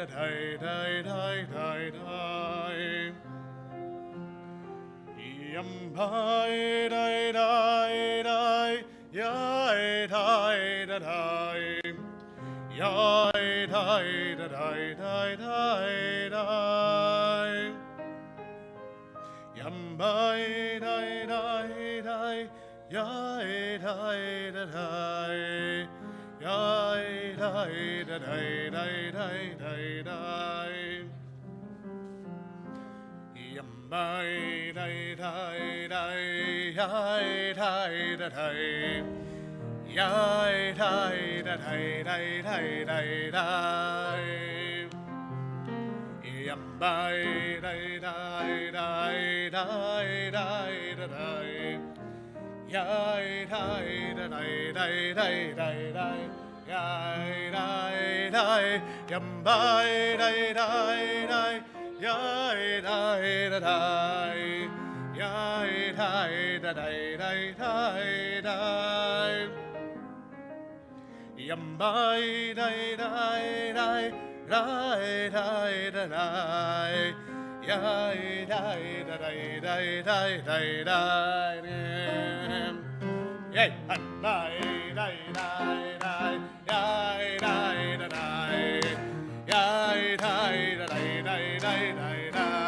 da dai dai dai dai dai. Yum dai dai dai dai. Yai dai da dai. Yai dai da dai dai dai dai. Yum dai dai dai dai. Yai dai da dai. Yai dai da dai dai dai dai dai. Yum dai dai dai dai. Yai dai da dai. Yai dai da dai dai dai dai dai. Yum dai dai dai dai dai dai da dai. Yai dai da dai dai dai dai dai. Yai dai dai. Yum dai dai dai dai. Yai dai da dai. Yai dai da dai dai dai dai. Yum dai dai dai dai. Dai dai da dai. Yai dai da dai dai dai dai dai. Yay! Dai dai dai dai. Yai dai da dai. Yai dai da dai dai dai dai dai.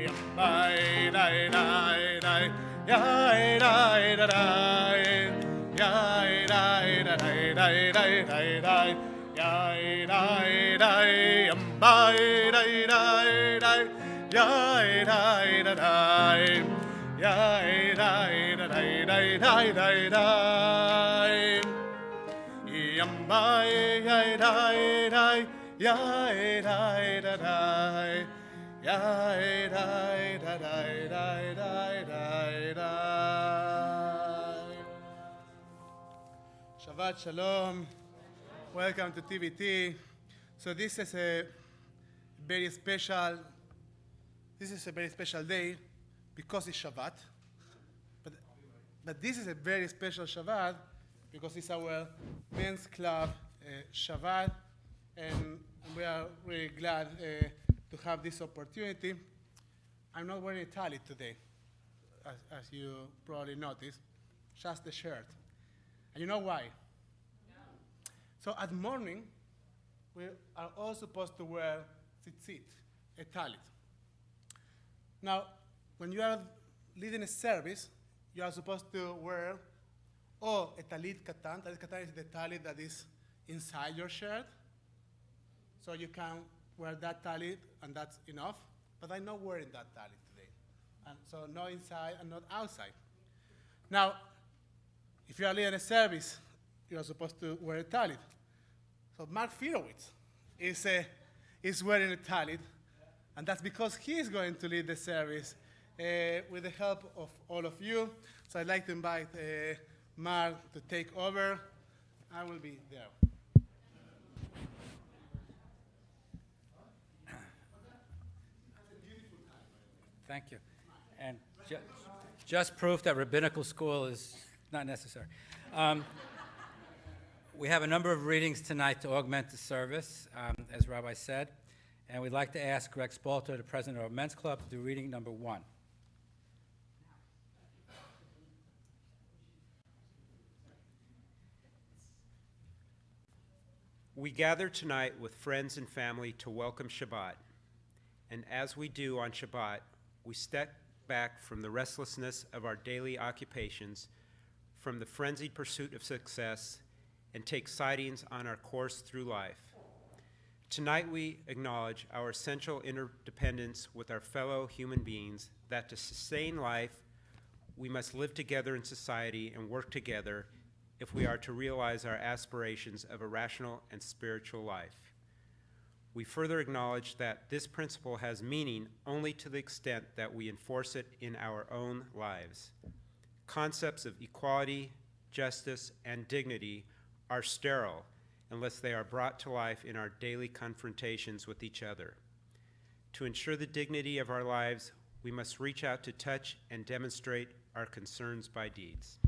Yum dai dai dai dai. Yai dai da dai. Yai dai da dai dai dai dai dai. Yai dai dai. Yum dai dai dai dai. Yai dai da dai. Yai dai da dai dai dai dai dai. Yum dai yai dai dai. Yai dai da dai. Yai dai da dai dai dai dai dai. Shabbat Shalom. Welcome to TVT. So this is a very special day because it's Shabbat. But this is a very special Shabbat because it's our men's club Shabbat, and we are really glad to have this opportunity. I'm not wearing a talit today, as you probably noticed, just the shirt. And you know why? So at morning, we are all supposed to wear tzitzit, a talit. Now, when you are leading a service, you are supposed to wear a talit katan. Talit katan is the talit that is inside your shirt. So you can wear that talit, and that's enough. But I'm not wearing that talit today. And so not inside and not outside. Now, if you are leading a service, you are supposed to wear a talit. So Mark Firowitz is wearing a talit, and that's because he is going to lead the service with the help of all of you. So I'd like to invite Mark to take over. I will be there. Thank you. And just proof that rabbinical school is not necessary. We have a number of readings tonight to augment the service, as Rabbi said, and we'd like to ask Greg Spalter, the president of our men's club, to do reading number 1. We gather tonight with friends and family to welcome Shabbat, and as we do on Shabbat, we step back from the restlessness of our daily occupations, from the frenzied pursuit of success, and take sightings on our course through life. Tonight we acknowledge our essential interdependence with our fellow human beings, that to sustain life, we must live together in society and work together if we are to realize our aspirations of a rational and spiritual life. We further acknowledge that this principle has meaning only to the extent that we enforce it in our own lives. Concepts of equality, justice, and dignity are sterile unless they are brought to life in our daily confrontations with each other. To ensure the dignity of our lives, we must reach out to touch and demonstrate our concerns by deeds.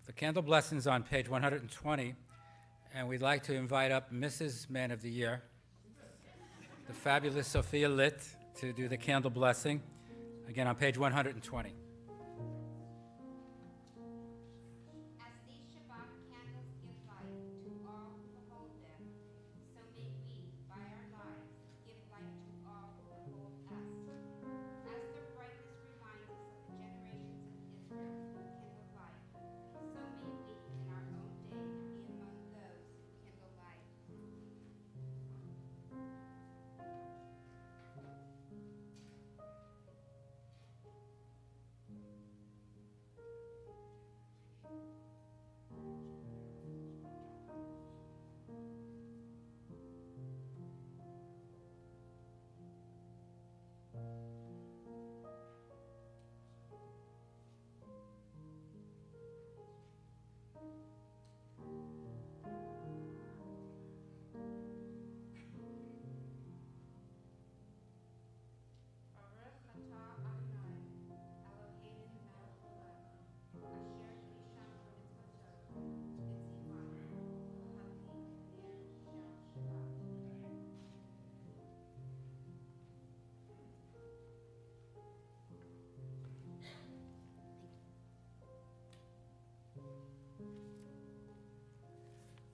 The candle blessing is on page 120, and we'd like to invite up Mrs. Man of the Year, the fabulous Sophia Litt, to do the candle blessing, again on page 120. As these Shabbat candles give light to all who behold them, so may we, by our lives, give light to all who behold us. As their brightness reminds us of the generations of Israel who kindled light, so may we, in our own day, be among those who kindle light. Baruch atah Adonai, Eloheinu melech haolam, asher nisham b'mitzvotav, v'tzivanu, v'hadlik ner shel Shabbat.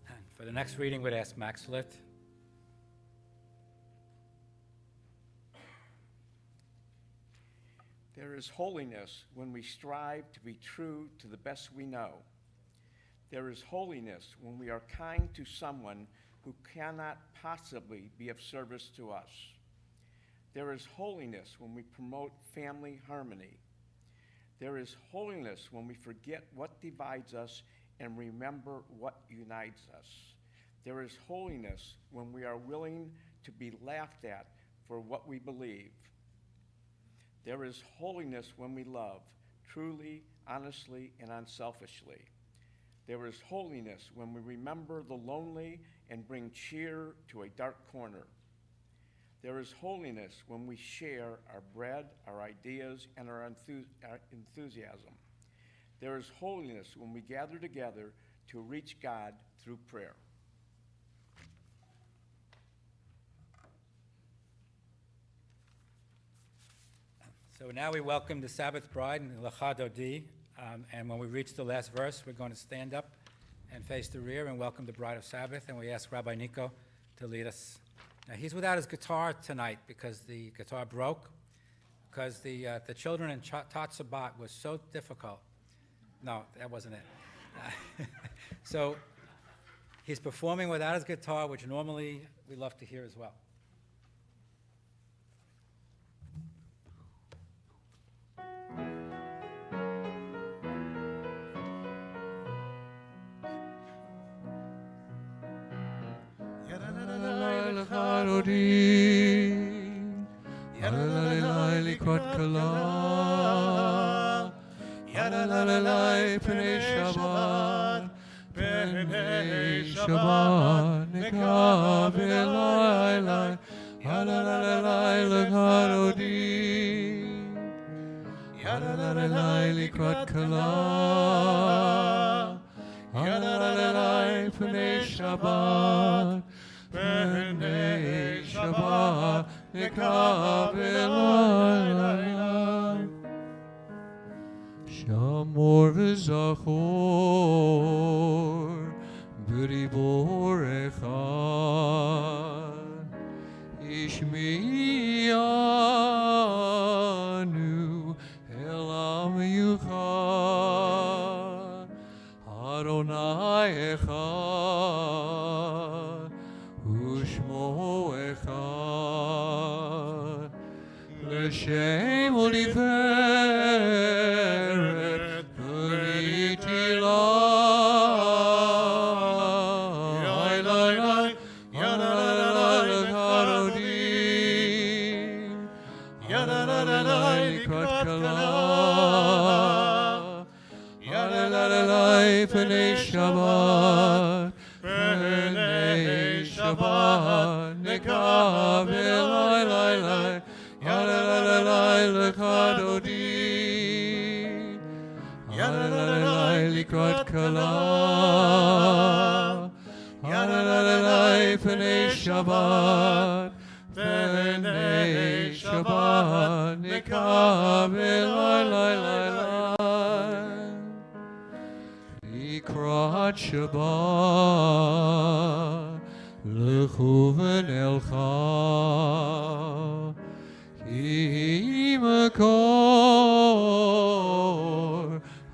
And for the next reading, we'd ask Max Litt. There is holiness when we strive to be true to the best we know. There is holiness when we are kind to someone who cannot possibly be of service to us. There is holiness when we promote family harmony. There is holiness when we forget what divides us and remember what unites us. There is holiness when we are willing to be laughed at for what we believe. There is holiness when we love, truly, honestly, and unselfishly. There is holiness when we remember the lonely and bring cheer to a dark corner. There is holiness when we share our bread, our ideas, and our enthusiasm. There is holiness when we gather together to reach God through prayer. So now we welcome the Sabbath bride and the Lecha Dodi, and when we reach the last verse, we're going to stand up and face the rear and welcome the bride of Sabbath, and we ask Rabbi Nico to lead us. Now, he's without his guitar tonight because the guitar broke, because the children in Tot Shabbat was so difficult. No, that wasn't it. So he's performing without his guitar, which normally we love to hear as well. Likot kala, Yadalalai Pnei Shabbat, Pnei Shabbat, Nekav Elai, Yadalalai Lekharodi, Yadalalai Likot kala, Yadalalai Pnei Shabbat, Pnei Shabbat, Nekav Elai, Shamor v'zachor b'ribor echad, Ishmi'anu el am yuchad, Adonai echad, Ushmo echad, L'shem oliveret v'nitila, Yadalai l'charodim, Yadalai likot kala, Yadalai pnei Shabbat, Pnei Shabbat, Nekav Elai, Yadalai l'chadodi, Yadalai לקראת כלה. הלללי פני שבת, פני שבת, נקבל לילה. לקראת שבת, לכו ונלכה, כי מקור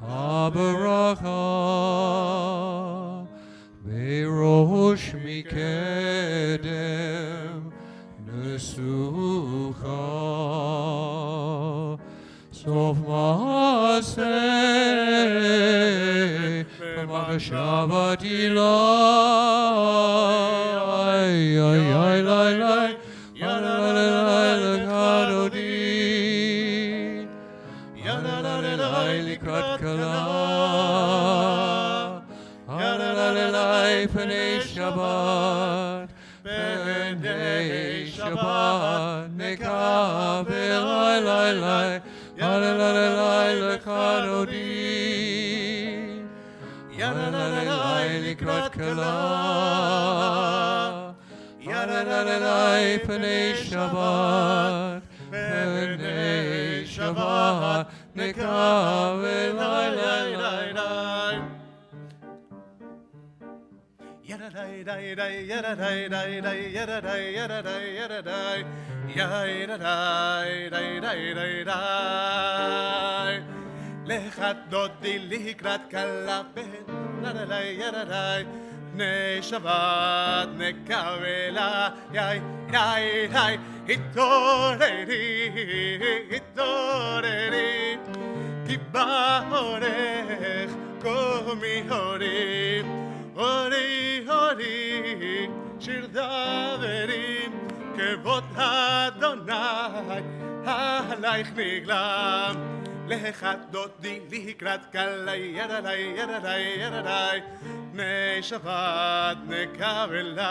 הברכה, בראש מקדם נסוכה, סוף מעשה במחשבת הילה. לקראת כלה, פני שבת, פני שבת, נקבל לילה, לקראת לקראת כלה, פני שבת, פני שבת, נקבל לך דודי לקראת כלה, פני שבת נקבלה, התעוררי, התעוררי, כי בא אורך קומי הורי, הורי, הורי, שיר דברים, כבוד אדוני עלייך נגלם. לך דודי לקראת כלה, ירדי, ירדי, ירדי, פני שבת נקבלה.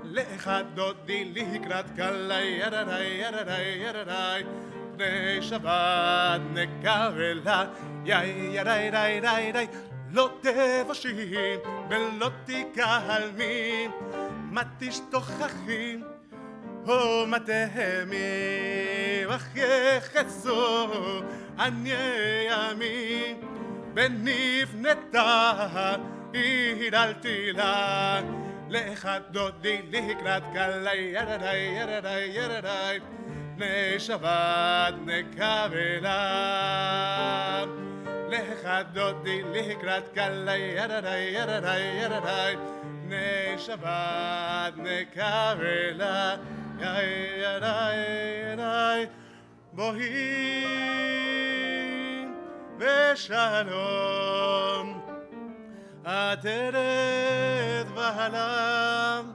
לך דודי לקראת כלה, ירדי, ירדי, ירדי, פני שבת נקבלה. ירדי, ירדי, ירדי, לא תבושי ולא תקהלמי, מה תשתוכחי ומה תהמי, ויחצו עניי עמי, בנבנתה הידלתי לה. לך דודי לקראת כלה, ירדי, ירדי, ירדי, פני שבת נקבלה. לך דודי לקראת כלה, ירדי, ירדי, ירדי, פני שבת נקבלה. ירדי, ירדי, בואי בשלום, עטרת והלם,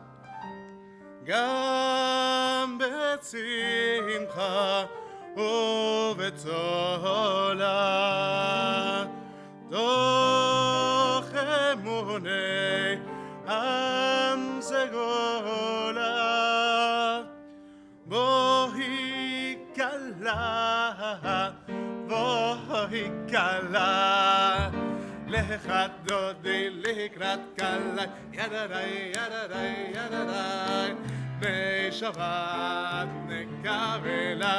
גם בצמחה ובצולה, תוך אמוני עם סגולה. בואי כלה, בואי כלה, לך דודי לקראת כלה, ירדי, ירדי, ירדי, פני שבת נקבלה.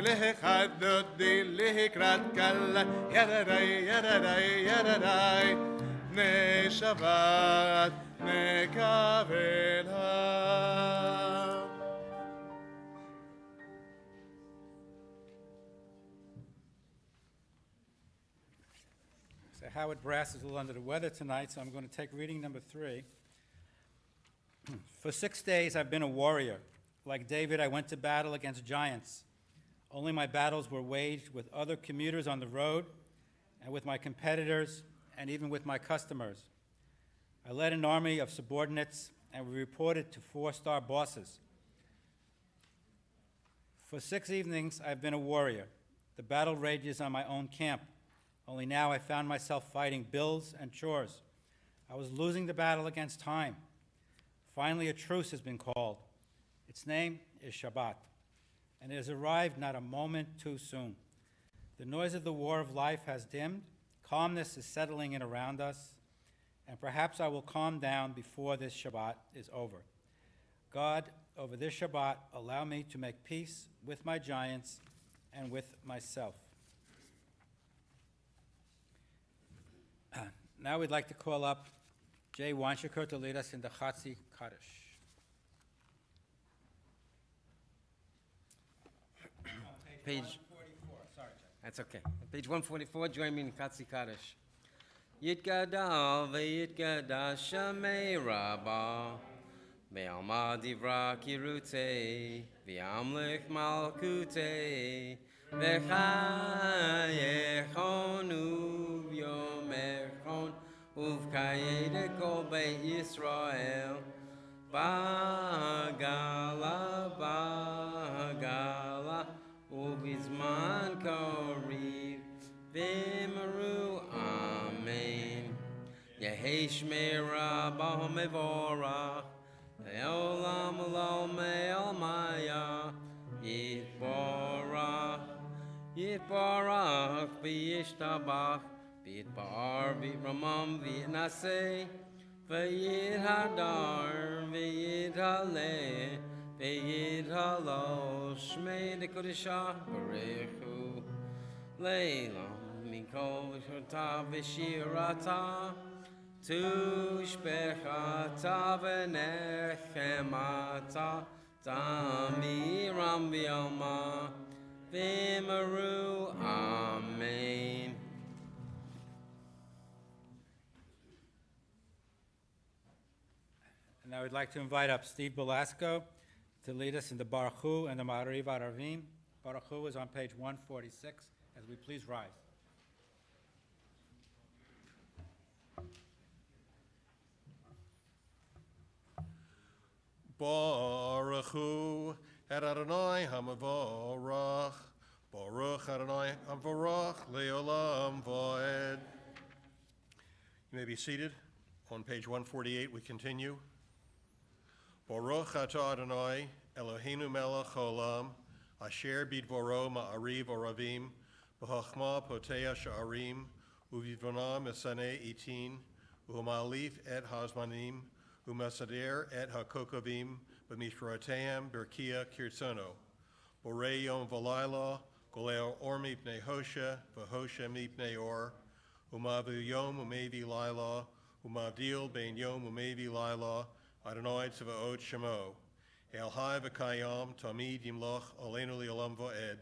לך דודי לקראת כלה, ירדי, ירדי, ירדי, פני שבת נקבלה. So Howard Brass is a little under the weather tonight, so I'm going to take reading number 3. For 6 days I've been a warrior. Like David, I went to battle against giants. Only my battles were waged with other commuters on the road, and with my competitors, and even with my customers. I led an army of subordinates, and we reported to 4-star bosses. For 6 evenings, I've been a warrior. The battle rages on my own camp. Only now I found myself fighting bills and chores. I was losing the battle against time. Finally, a truce has been called. Its name is Shabbat, and it has arrived not a moment too soon. The noise of the war of life has dimmed, calmness is settling in around us, and perhaps I will calm down before this Shabbat is over. God, over this Shabbat, allow me to make peace with my giants and with myself. Now we'd like to call up Jay Wanshaker to lead us in the Chatzi Kaddish. Page 144, sorry, Jay. That's okay. Page 144, join me in Chatzi Kaddish. Yitgadal v'yitgadal Shamei Rabbah Ve'alma divra kirutei V'amlich malkutei V'chayechon uv'yomechon Uv'kayede kol beit Yisrael Bagala bagala Uv'izman koriv V'maru amen Yehi shmei Rabbah mevorach Le'olam lo me'almaya Yitborach Yitborach v'yishtabach V'yitbar v'yitramam v'yitnaseh V'yithadar v'yithaleh V'yithalo shmei dekodeshah barechu Leilam mikol v'shota v'shirata Tushbechata v'nechemata Tamiram v'yoma V'maru amen. And now we'd like to invite up Steve Belasco to lead us in the Baruch Hu and the Ma'ariv Aravim. Baruch Hu is on page 146, as we please rise. Baruch Hu et Adonai HaMavorach, Baruch Adonai HaMavorach Leolam Vaed. You may be seated. On page 148, we continue. Baruch atah Adonai Eloheinu melech haolam, asher bidvoro ma'ariv oravim, b'chachma poteah sha'arim, uvidvona mesaneh itin, u'malif et hazmanim, u'masader et hakokovim, b'mishroteim berkia kirtsono. Borei yom v'layla, goleo or mipnei hoshe, v'hoshe mipnei or, u'mavu yom u'mevi layla, u'mavdil bein yom u'mevi layla, Adonai Tzvaot Shemo, El Hai v'Kayam Tamid Yimloch Aleinu Li'olam Va'ed,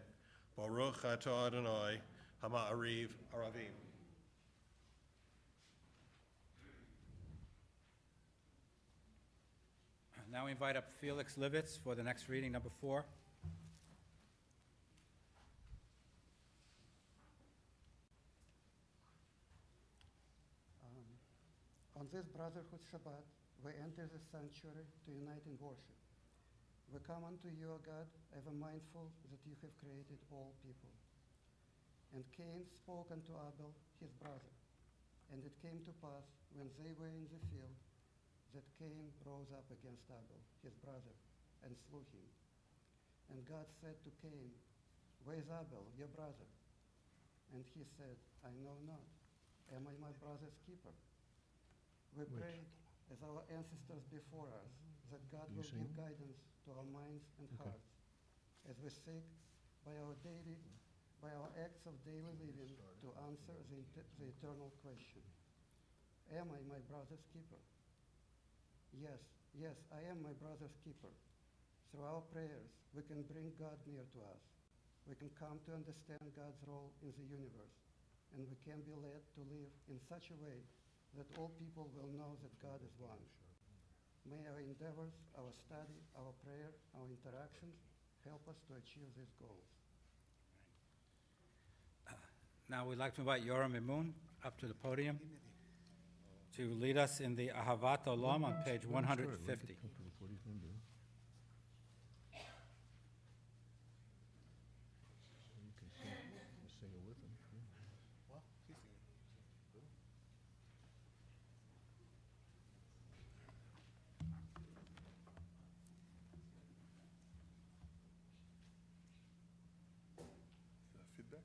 Baruch Atah Adonai HaMa'ariv Aravim. Now we invite up Felix Livitz for the next reading, number 4. On this Brotherhood Shabbat, we enter the sanctuary to unite in worship. We come unto you, O God, ever mindful that you have created all people. And Cain spoke unto Abel, his brother. And it came to pass, when they were in the field, that Cain rose up against Abel, his brother, and slew him. And God said to Cain, Where is Abel, your brother? And he said, I know not. Am I my brother's keeper? We prayed as our ancestors before us, that God will give guidance to our minds and hearts, as we seek by our acts of daily living to answer the eternal question. Am I my brother's keeper? Yes, I am my brother's keeper. Through our prayers, we can bring God near to us. We can come to understand God's role in the universe, and we can be led to live in such a way that all people will know that God is one. May our endeavors, our study, our prayer, our interactions help us to achieve these goals. Now we'd like to invite Yoram Imun up to the podium to lead us in the Ahavat Olam on page 150. Feedback?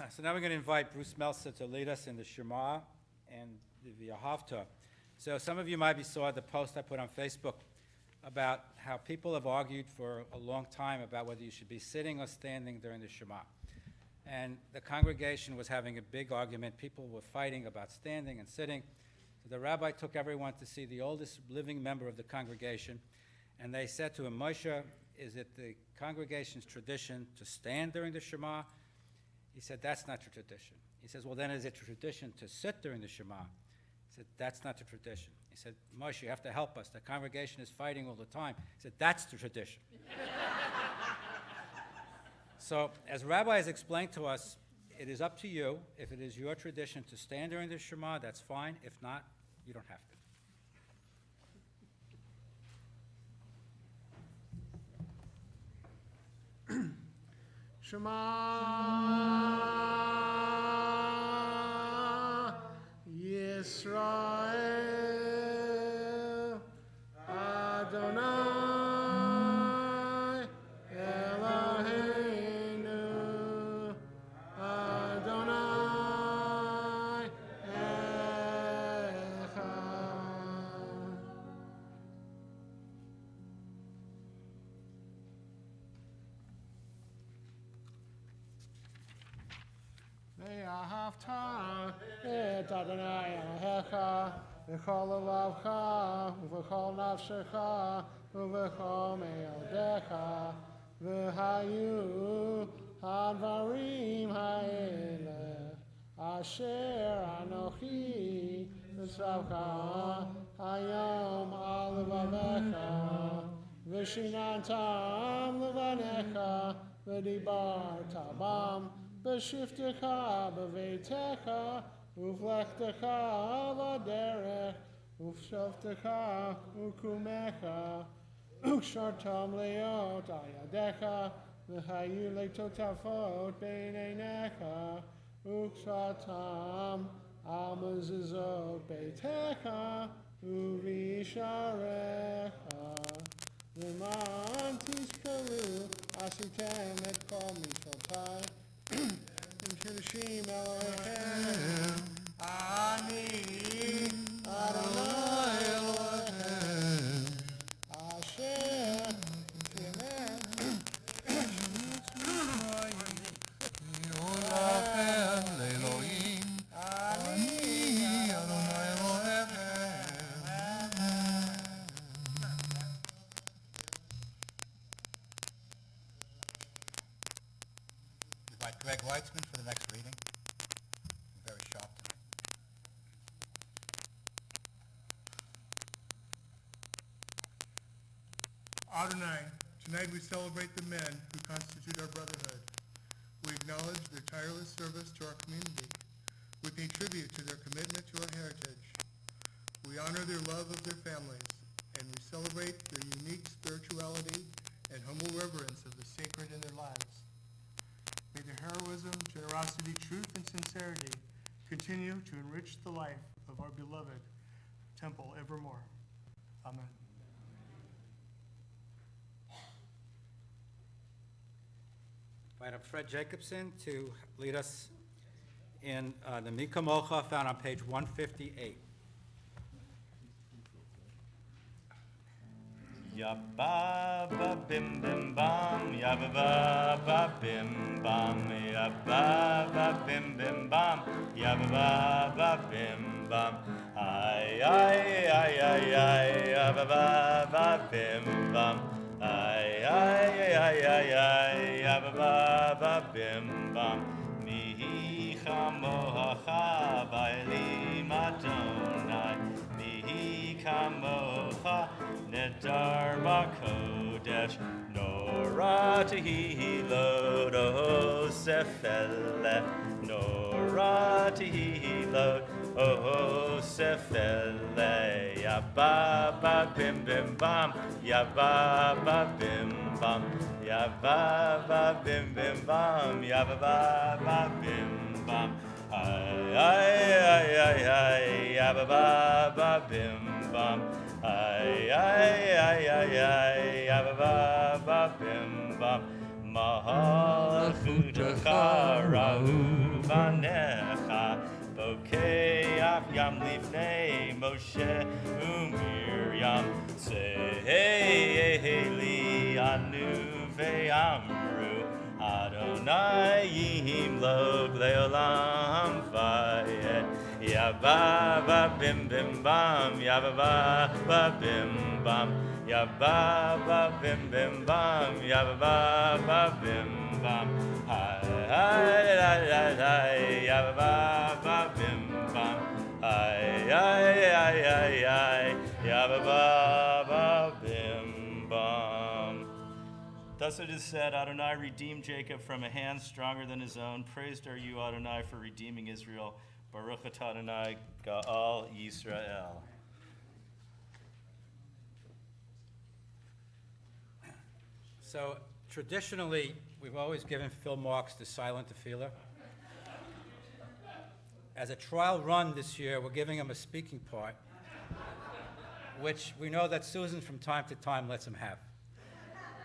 So now we're going to invite Bruce Meltzer to lead us in the Shema and the V'ahavta. So some of you maybe saw the post I put on Facebook about how people have argued for a long time about whether you should be sitting or standing during the Shema. And the congregation was having a big argument. People were fighting about standing and sitting. So the rabbi took everyone to see the oldest living member of the congregation, and they said to him, Moshe, is it the congregation's tradition to stand during the Shema? He said, that's not your tradition. He says, well, then is it tradition to sit during the Shema? He said, that's not the tradition. He said, Moshe, you have to help us. The congregation is fighting all the time. He said, that's the tradition. So, as Rabbi has explained to us, it is up to you. If it is your tradition to stand during the Shema, that's fine. If not, you don't have to. Shema Yisrael Adonai Eloheinu Adonai Echad. Ve'ahavta et Adonai Elohecha v'chol elavcha v'chol nafshecha v'chol me'odecha v'hayu hadvarim ha'eleh asher anochi v'tzavcha hayom al levavecha v'shinantam levanecha v'dibarta bam B'shiftecha b'veitecha, uvlechtecha v'derech, uvshavtecha ukumecha, ukshartam leot ayadecha, v'hayu leitotafot b'neinecha, ukshartam al mezuzot beitecha, uvisharecha. V'man tizkalu asitem et kol mitzvotai, Kiddushim Elohim, Ani Adonai Elohim, Asher Timen, Elohim, Elohim, Ani Adonai Elohim. Invite Greg Weitzman for the next reading. Very sharp tonight. Adonai, tonight we celebrate the men who constitute our brotherhood. We acknowledge their tireless service to our community. We pay tribute to their commitment to our heritage. We honor their love of their families, and we celebrate their unique spirituality and humble reverence of the sacred in their lives. May their heroism, generosity, truth, and sincerity continue to enrich the life of our beloved temple evermore. Amen. Invite up Fred Jacobson to lead us in the Mika Mocha found on page 158. Ya ba ba bim bim bam, ya ba ba ba bim bam, ya ba ba bim bim bam, ya ba ba ba bim bam. Ay ay ay ay ay, ya ba ba ba bim bam. Ay ay ay ay ay, ya ba ba ba bim bam. Mi chamocha v'elim Adonai, mi chamocha nedar b'kodesh, nora tehilot o sefele, nora tehilot o sefele. Ya ba ba bim bim bam, ya ba ba bim bam, ya ba ba bim bim bam, ya ba ba ba bim bam. Ay ay ay ay ay, ya ba ba ba bim bam. Ay ay ay ay ay, ya ba ba ba bim bam. Malachutecha ra'u banecha bokeh af yam lifnei Moshe u'Miriam Se'eli anu ve'amru Adonai yimlok le'olam vayed Yabba ba bim bim bam, yabba ba bim bam, yabba ba bim bim bam, yabba ba bim bam, hi hi hi hi, yabba ba bim bam, hi hi hi hi hi, yabba ba bim bam. Thus it is said, Adonai redeemed Jacob from a hand stronger than his own. Praised are you, Adonai, for redeeming Israel. Baruch atah Adonai Ga'al Yisrael. So traditionally, we've always given Phil marks to Silent Tefillah. As a trial run this year, we're giving him a speaking part, which we know that Susan from time to time lets him have.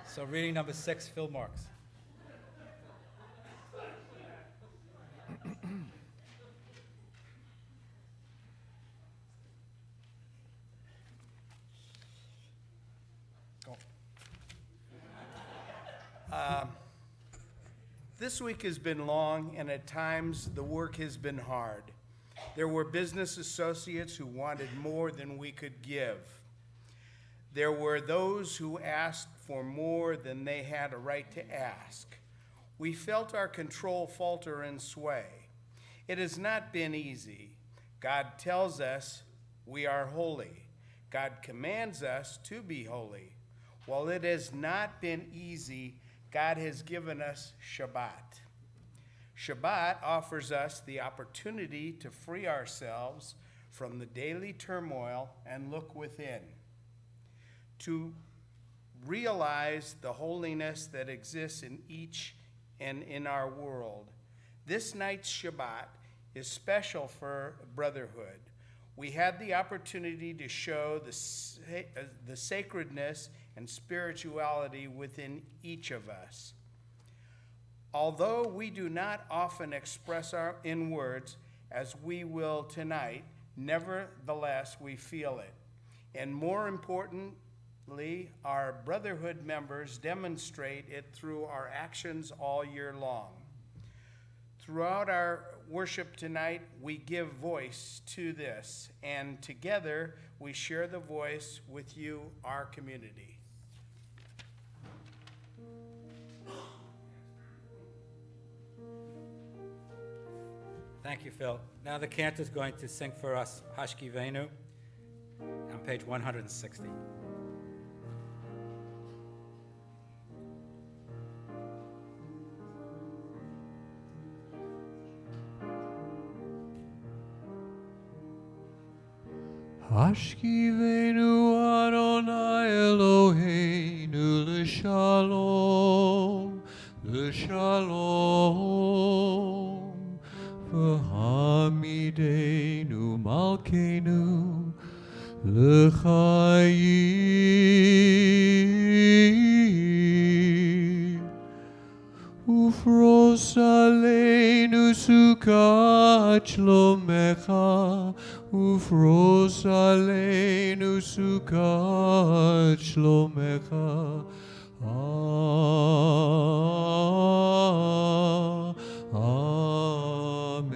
So reading number 6, Phil marks. This week has been long, and at times the work has been hard. There were business associates who wanted more than we could give. There were those who asked for more than they had a right to ask. We felt our control falter and sway. It has not been easy. God tells us we are holy. God commands us to be holy. While it has not been easy, God has given us Shabbat. Shabbat offers us the opportunity to free ourselves from the daily turmoil and look within, to realize the holiness that exists in each and in our world. This night's Shabbat is special for brotherhood. We had the opportunity to show the sacredness and spirituality within each of us. Although we do not often express our in words, as we will tonight, nevertheless we feel it. And more importantly, our brotherhood members demonstrate it through our actions all year long. Throughout our worship tonight, we give voice to this, and together we share the voice with you, our community. Thank you, Phil. Now the cantor is going to sing for us Hashkivenu on page 160. Hashkivenu Adonai Eloheinu l'shalom, l'shalom. V'hamidenu malkeinu l'chayim. Ufros aleinu sukat shlomecha, ufros aleinu sukat shlomecha. Amen.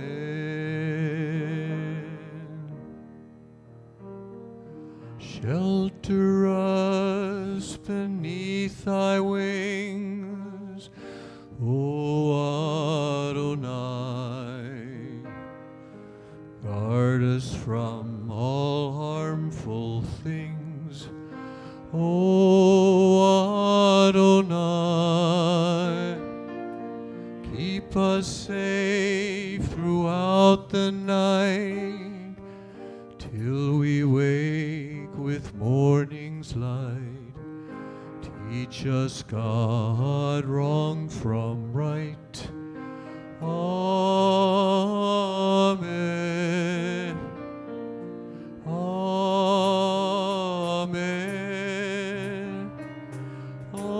Shelter us beneath thy wings, O Adonai. Guard us from all harmful things, O Adonai. Keep us safe throughout the night, till we wake with morning's light. Teach us, God, wrong from right. Amen. Amen. Amen.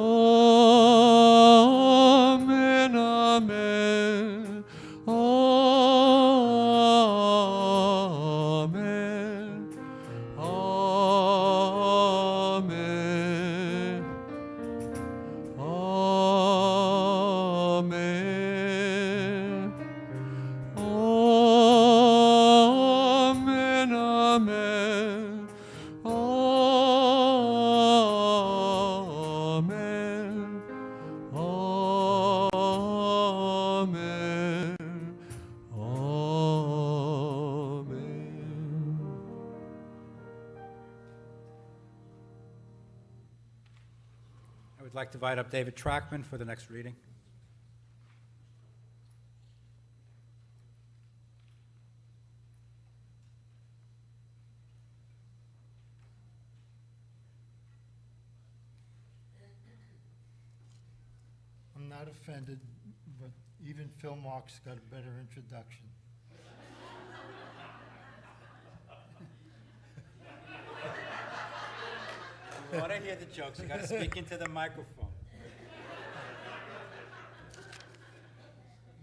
I'd like to invite up David Trackman for the next reading. I'm not offended, but even Phil Marks got a better introduction. You want to hear the jokes, you got to speak into the microphone.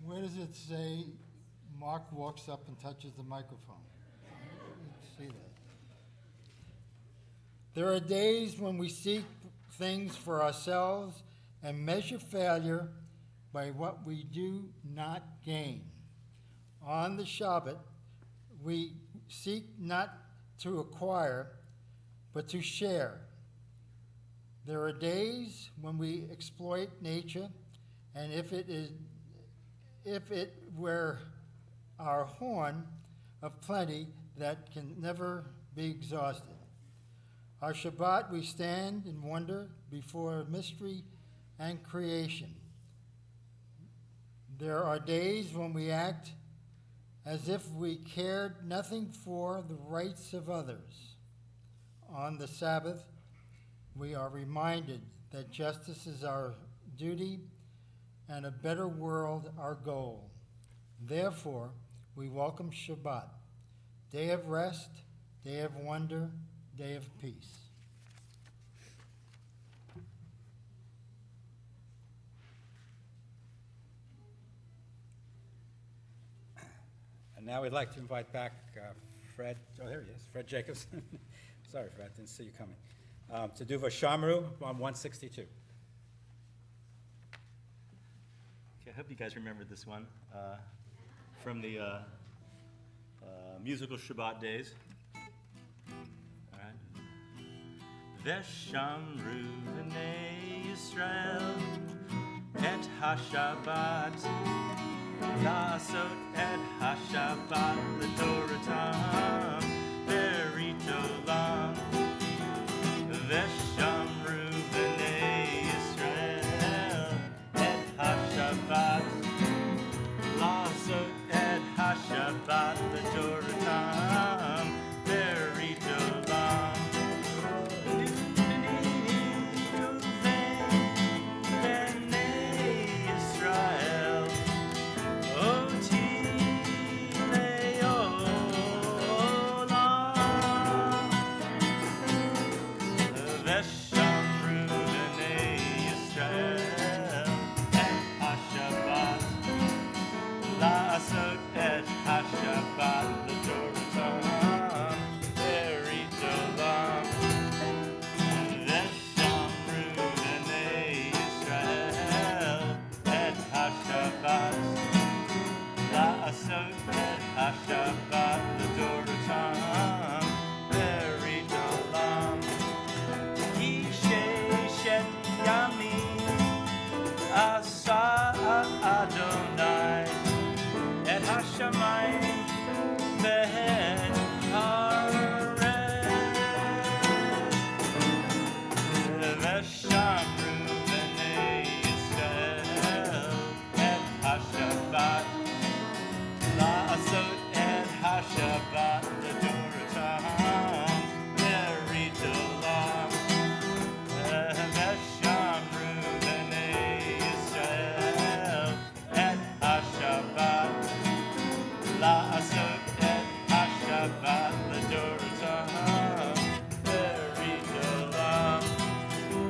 Where does it say Mark walks up and touches the microphone? Let's see that. There are days when we seek things for ourselves and measure failure by what we do not gain. On the Shabbat, we seek not to acquire, but to share. There are days when we exploit nature, and if it were our horn of plenty that can never be exhausted. Our Shabbat, we stand in wonder before mystery and creation. There are days when we act as if we cared nothing for the rights of others. On the Sabbath, we are reminded that justice is our duty and a better world our goal. Therefore, we welcome Shabbat, day of rest, day of wonder, day of peace. And now we'd like to invite back Fred, oh, there he is, Fred Jacobs. Sorry, Fred, didn't see you coming. To do Vashamru on 162. Okay, I hope you guys remember this one from the musical Shabbat days. All right. Veshamru v'nei Yisrael et HaShabbat Lasot et HaShabbat l'Toratam Berit Olam Veshamru v'nei Yisrael et HaShabbat Lasot et HaShabbat l'Toratam Berit Olam Adonai et Hashamayim ve'et haaretz v'shamru b'nei Yisrael et Hashabbat la'asot et Hashabbat l'Toratam berit olam v'shamru b'nei Yisrael Shabbat, la'asot et Hashabbat l'Toratam berit olam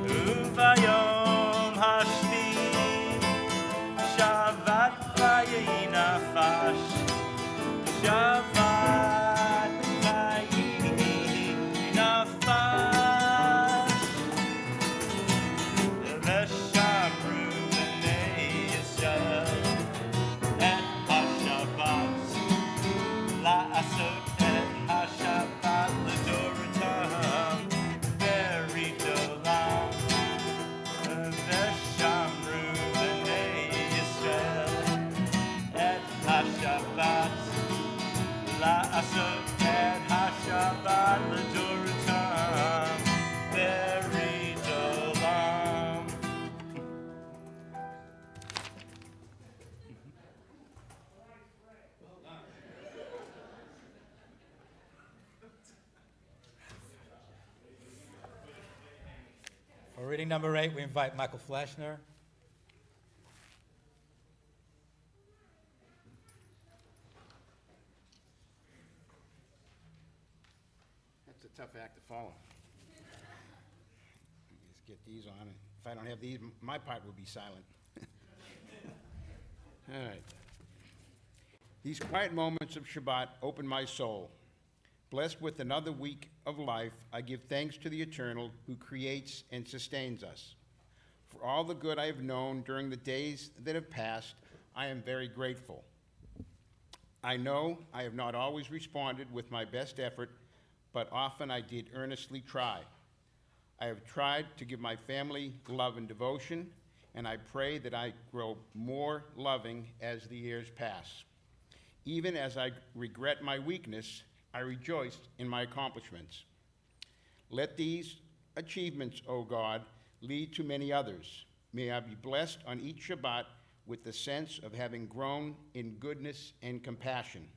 uvayom hashvi Shabbat vayehi nafash Shabbat vayehi nafash v'shamru b'nei Yisrael La'asot et HaShabbat l'Toratam berit olam v'shamru b'nei Yisrael et HaShabbat La'asot et HaShabbat l'Toratam berit olam reading number 8, we invite Michael Flashner. That's a tough act to follow. Just get these on. If I don't have these, my part will be silent. All right. These quiet moments of Shabbat open my soul. Blessed with another week of life, I give thanks to the Eternal who creates and sustains us. For all the good I have known during the days that have passed, I am very grateful. I know I have not always responded with my best effort, but often I did earnestly try. I have tried to give my family love and devotion, and I pray that I grow more loving as the years pass. Even as I regret my weakness, I rejoice in my accomplishments. Let these achievements, O God, lead to many others. May I be blessed on each Shabbat with the sense of having grown in goodness and compassion.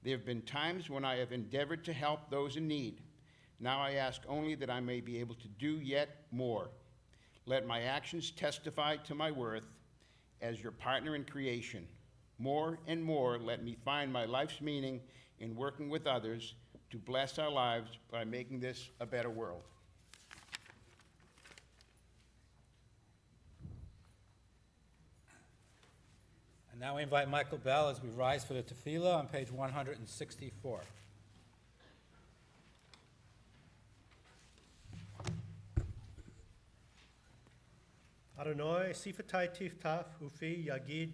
There have been times when I have endeavored to help those in need. Now I ask only that I may be able to do yet more. Let my actions testify to my worth as your partner in creation. More and more, let me find my life's meaning in working with others to bless our lives by making this a better world. And now we invite Michael Bell as we rise for the tefillah on page 164. Adonai, sifatai tiftaf, ufi yagid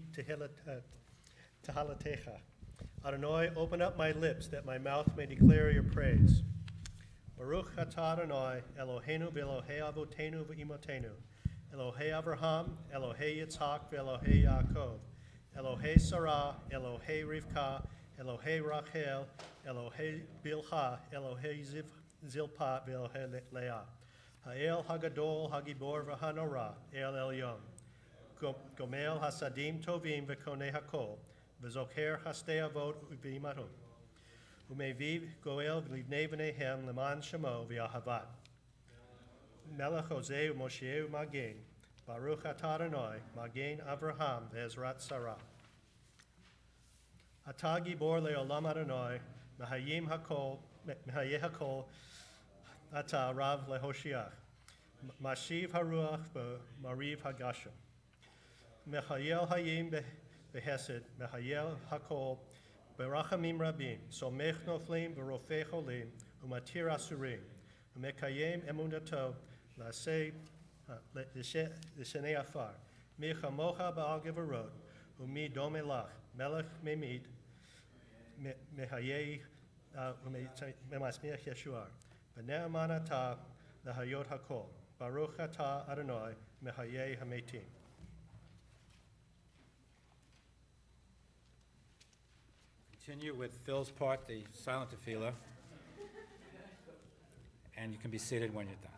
tehalatecha. Adonai, open up my lips that my mouth may declare your praise. Baruch atah Adonai, Eloheinu v'Elohei avotenu v'imotenu, Elohei Avraham, Elohei Yitzhak v'Elohei Yaakov, Elohei Sarah, Elohei Rivka, Elohei Rachel, Elohei Bilha, Elohei Zilpah v'Elohei Leah. Ha'el Hagadol Hagibor v'Hanora, El Elyon. Gomel Hasadim Tovim v'Konei Hakol, v'Zocher Hastei Avot v'Imaru. Umeviv Goel v'Livnei v'Nehem Leman Shemo v'Ahavat. Melech Hoseh u'Moshe u'Magen, Baruch atah Adonai, Magen Avraham v'Ezrat Sarah. Atah Gibor le'olam Adonai, Mehayim Hakol, Mehayeh Hakol, Atah Rav leHoshiach. Mashiv Haruach v'Mariv Hagashem. Mechayel Hayim behesed, Mechayel Hakol, Berachamim Rabim, Somech Noflim v'Rofei Cholim, Umatir Asurim, Umekayem Emunato, Lasei L'Shenei Afar, Mi Chamocha Ba'al Gevarot, Umi Dome Lach, Melech Memid, Mehayei Memasmiach Yeshuar, V'Ne'eman Atah L'Hayot Hakol, Baruch Atah Adonai, Mehayei Hametim. Continue with Phil's part, the silent tefillah, and you can be seated when you're done.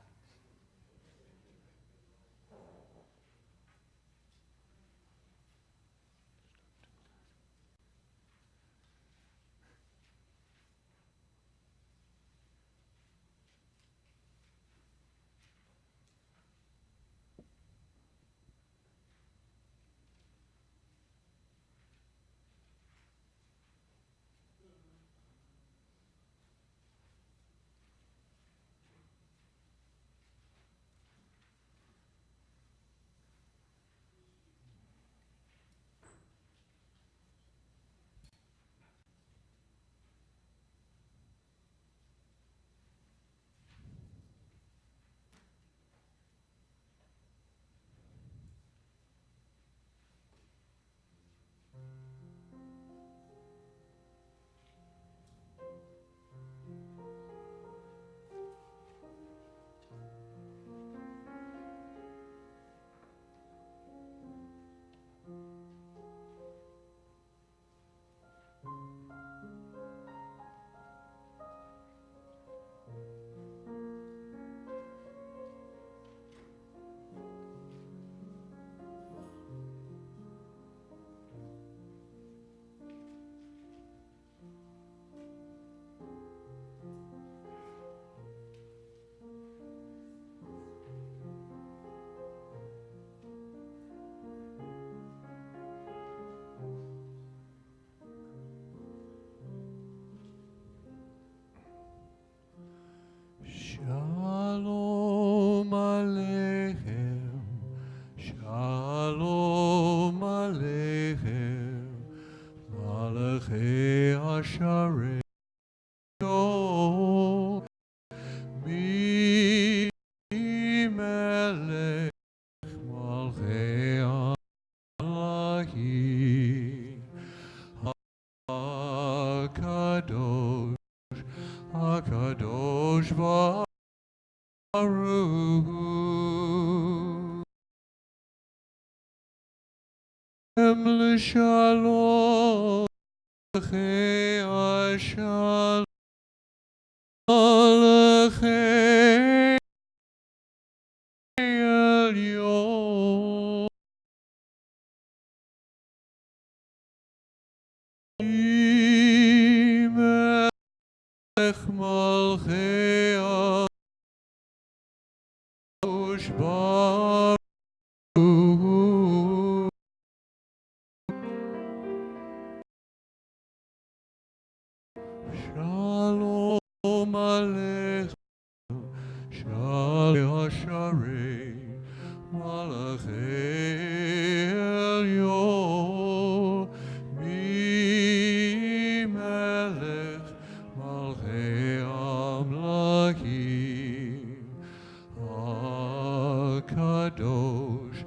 Shalom Aleichem, Shalom Aleichem, Malachei Asharei Mi Melech Malchei Alahi HaKadosh HaKadosh Baruch Em L'Shalom Malachei Ashalom Malachei Elyon Melech Malchei Adosh Baruch Shalom Aleichem Shalom Asharei Malachei Elyon Mi Melech Malchei Amlakim HaKadosh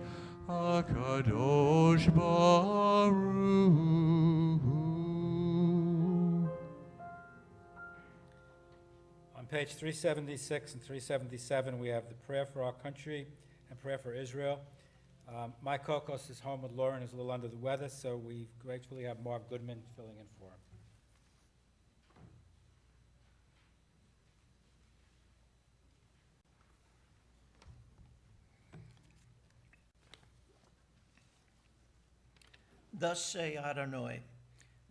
HaKadosh Baruch On page 376 and 377, we have the prayer for our country and prayer for Israel. Mike Kokos is home with Lauren, who's a little under the weather, so we gratefully have Marv Goodman filling in for him. Thus say Adonai,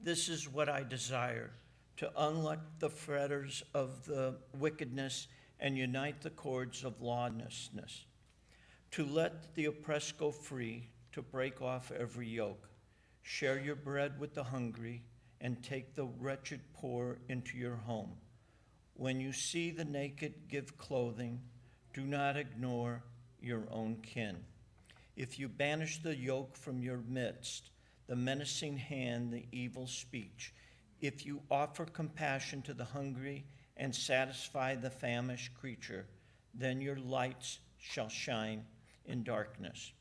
this is what I desire, to unlock the fetters of the wickedness and unite the cords of lawlessness, to let the oppressed go free, to break off every yoke. Share your bread with the hungry, and take the wretched poor into your home. When you see the naked, give clothing. Do not ignore your own kin. If you banish the yoke from your midst, the menacing hand, the evil speech, if you offer compassion to the hungry and satisfy the famished creature, then your lights shall shine in darkness.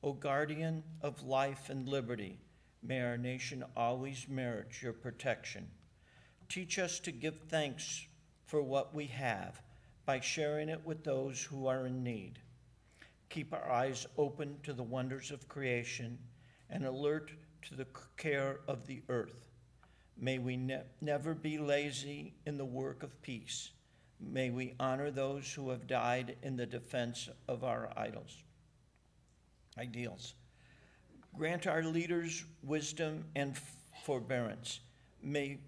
O guardian of life and liberty, may our nation always merit your protection. Teach us to give thanks for what we have by sharing it with those who are in need. Keep our eyes open to the wonders of creation and alert to the care of the earth. May we never be lazy in the work of peace. May we honor those who have died in the defense of our ideals. Grant our leaders wisdom and forbearance. May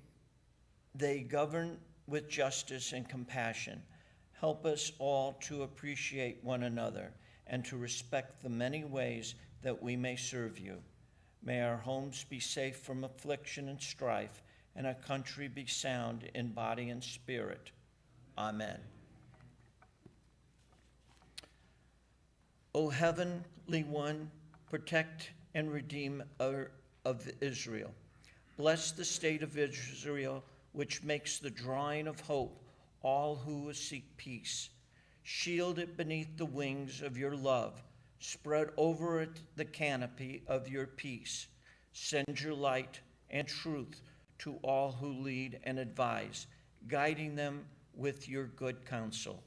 they govern with justice and compassion. Help us all to appreciate one another and to respect the many ways that we may serve you. May our homes be safe from affliction and strife, and our country be sound in body and spirit. Amen. O Heavenly One, protect and redeem of Israel. Bless the state of Israel, which makes the drawing of hope all who seek peace. Shield it beneath the wings of your love. Spread over it the canopy of your peace. Send your light and truth to all who lead and advise, guiding them with your good counsel.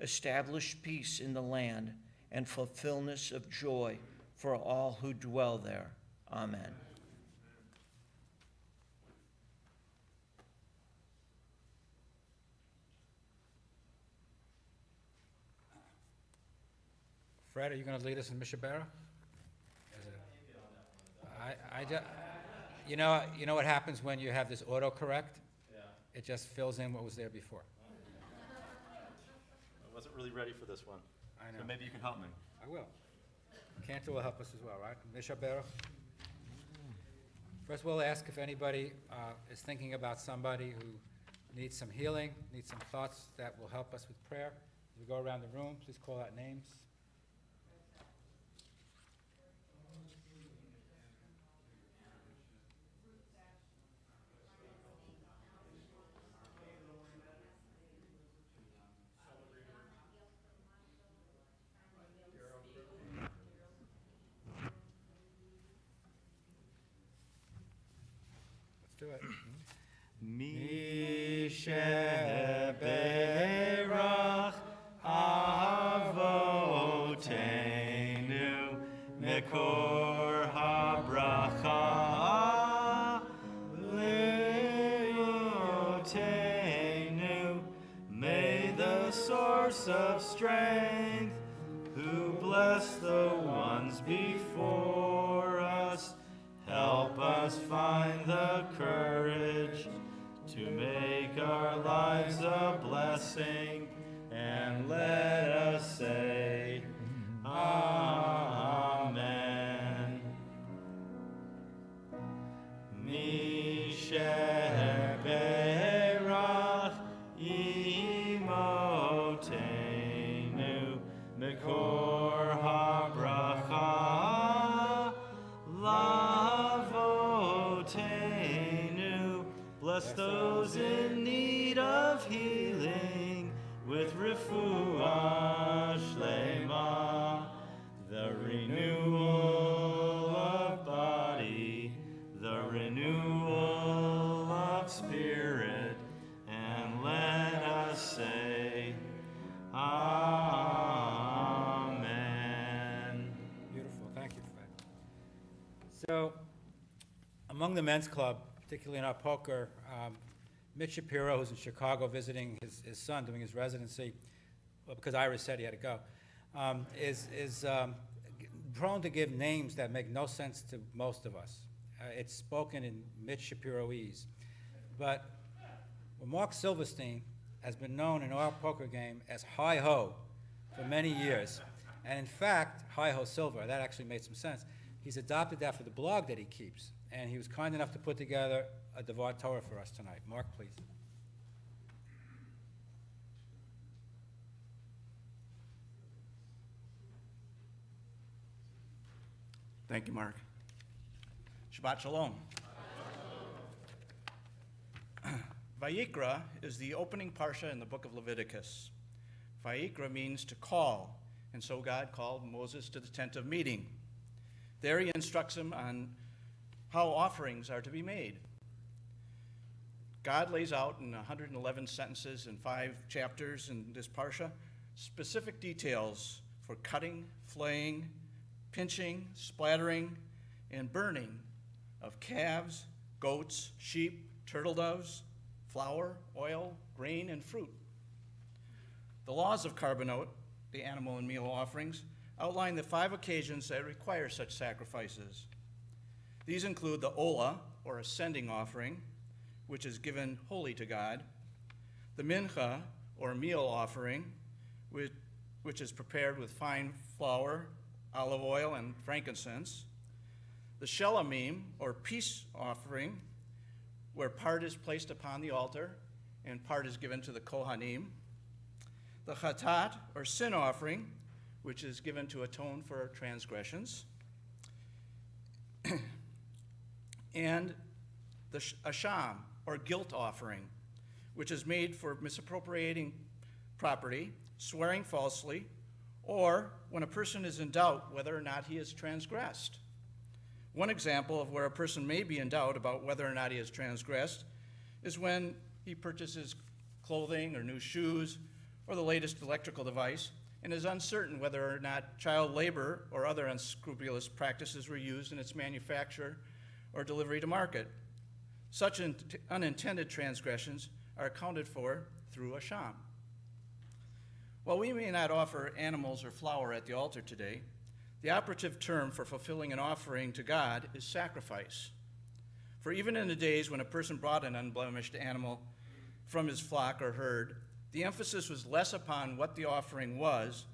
Establish peace in the land and fulfillment of joy for all who dwell there. Amen. Fred, are you going to lead us in Mishabara? You know what happens when you have this autocorrect? Yeah. It just fills in what was there before. I wasn't really ready for this one. I know. So maybe you can help me. I will. Cantor will help us as well, right? Mishabara? First, we'll ask if anybody is thinking about somebody who needs some healing, needs some thoughts that will help us with prayer. As we go around the room, please call out names. Let's do it. Misheberach Avotenu Mekor HaBracha Leotenu. May the source of strength, who bless the ones before us, help us find the courage to make our lives a blessing, and let us say, Amen. Misheberach imotenu mekor habracha lavotenu. Bless those in need of healing with refuah shlema, the renewal of body, the renewal of spirit, and let us say, Amen. Beautiful, thank you for that. So, among the men's club, particularly in our poker, Mitch Shapiro, who's in Chicago visiting his son, doing his residency, well, because Iris said he had to go, is prone to give names that make no sense to most of us. It's spoken in Mitch Shapiroese. But Mark Silverstein has been known in our poker game as Hi-Ho for many years. And in fact, Hi-Ho Silver, that actually made some sense. He's adopted that for the blog that he keeps. And he was kind enough to put together a Devar Torah for us tonight. Mark, please. Thank you, Mark. Shabbat Shalom. Vayikra is the opening parsha in the book of Leviticus. Vayikra means to call, and so God called Moses to the tent of meeting. There he instructs him on how offerings are to be made. God lays out in 111 sentences and 5 chapters in this parsha specific details for cutting, flaying, pinching, splattering, and burning of calves, goats, sheep, turtle doves, flour, oil, grain, and fruit. The laws of Carbonot, the animal and meal offerings, outline the 5 occasions that require such sacrifices. These include the Olah, or ascending offering, which is given wholly to God, the Mincha, or meal offering, which is prepared with fine flour, olive oil, and frankincense, the Shelamim, or peace offering, where part is placed upon the altar and part is given to the Kohanim, the Chatat, or sin offering, which is given to atone for transgressions, and the Asham, or guilt offering, which is made for misappropriating property, swearing falsely, or when a person is in doubt whether or not he has transgressed. One example of where a person may be in doubt about whether or not he has transgressed is when he purchases clothing or new shoes or the latest electrical device and is uncertain whether or not child labor or other unscrupulous practices were used in its manufacture or delivery to market. Such unintended transgressions are accounted for through Asham. While we may not offer animals or flour at the altar today, the operative term for fulfilling an offering to God is sacrifice. For even in the days when a person brought an unblemished animal from his flock or herd, the emphasis was less upon what the offering was